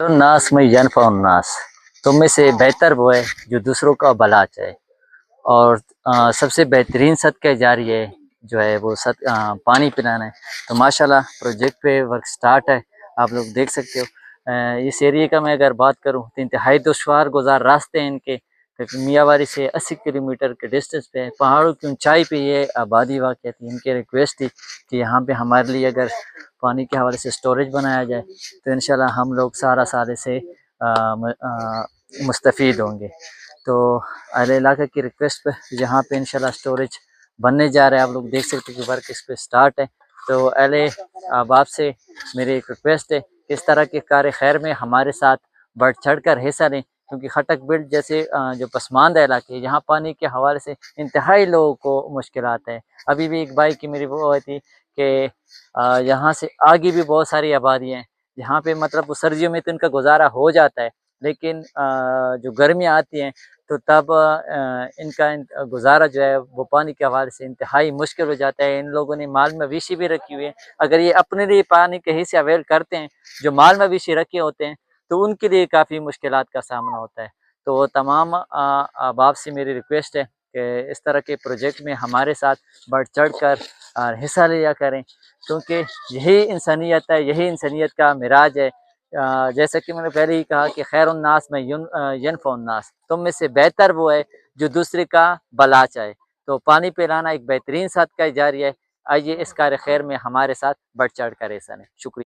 الناس میں ینفع الناس، تم میں سے بہتر وہ ہے جو دوسروں کا بھلا چاہے، اور سب سے بہترین صدقہ جاری ہے جو ہے وہ پانی پلانا ہے۔ تو ماشاءاللہ پروجیکٹ پہ ورک سٹارٹ ہے، آپ لوگ دیکھ سکتے ہو۔ اس ایریے کا میں اگر بات کروں تو انتہائی دشوار گزار راستے ہیں ان کے، میاں والی سے 80 کلومیٹر کے ڈسٹینس پہ ہے، پہاڑوں کی اونچائی پہ یہ آبادی واقع تھی۔ ان کی ریکویسٹ تھی کہ یہاں پہ ہمارے لیے اگر پانی کے حوالے سے سٹوریج بنایا جائے تو انشاءاللہ ہم لوگ سارا سال سے مستفید ہوں گے۔ تو اہل علاقہ کی ریکویسٹ پہ یہاں پہ انشاءاللہ سٹوریج بننے جا رہا ہے، آپ لوگ دیکھ سکتے ہیں کہ ورک اس پہ سٹارٹ ہے۔ تو اہل احباب سے میری ایک ریکویسٹ ہے کہ اس طرح کے کار خیر میں ہمارے ساتھ بڑھ چڑھ کر حصہ لیں، کیونکہ خٹک بلٹ جیسے جو پسماندہ علاقے ہیں یہاں پانی کے حوالے سے انتہائی لوگوں کو مشکلات ہیں۔ ابھی بھی ایک بھائی کی میری وہ ہوئی تھی کہ یہاں سے آگے بھی بہت ساری آبادیاں ہیں جہاں پہ مطلب سردیوں میں تو ان کا گزارا ہو جاتا ہے، لیکن جو گرمیاں آتی ہیں تو تب ان کا گزارا جو ہے وہ پانی کے حوالے سے انتہائی مشکل ہو جاتا ہے۔ ان لوگوں نے مال مویشی بھی رکھی ہوئی ہے، اگر یہ اپنے لیے پانی کے حصے اویل کرتے ہیں، جو مال مویشی رکھے ہوتے ہیں تو ان کے لیے کافی مشکلات کا سامنا ہوتا ہے۔ تو وہ تمام احباب سے میری ریکویسٹ ہے کہ اس طرح کے پروجیکٹ میں ہمارے ساتھ بڑھ چڑھ کر حصہ لیا کریں، کیونکہ یہی انسانیت ہے، یہی انسانیت کا معراج ہے۔ جیسا کہ میں نے پہلے ہی کہا کہ خیر الناس میں ینفع الناس، تم میں سے بہتر وہ ہے جو دوسرے کا بھلا چاہے۔ تو پانی پلانا ایک بہترین صدقہ جاری ہے، آئیے اس کار خیر میں ہمارے ساتھ بڑھ چڑھ کر حصہ لیں۔ شکریہ۔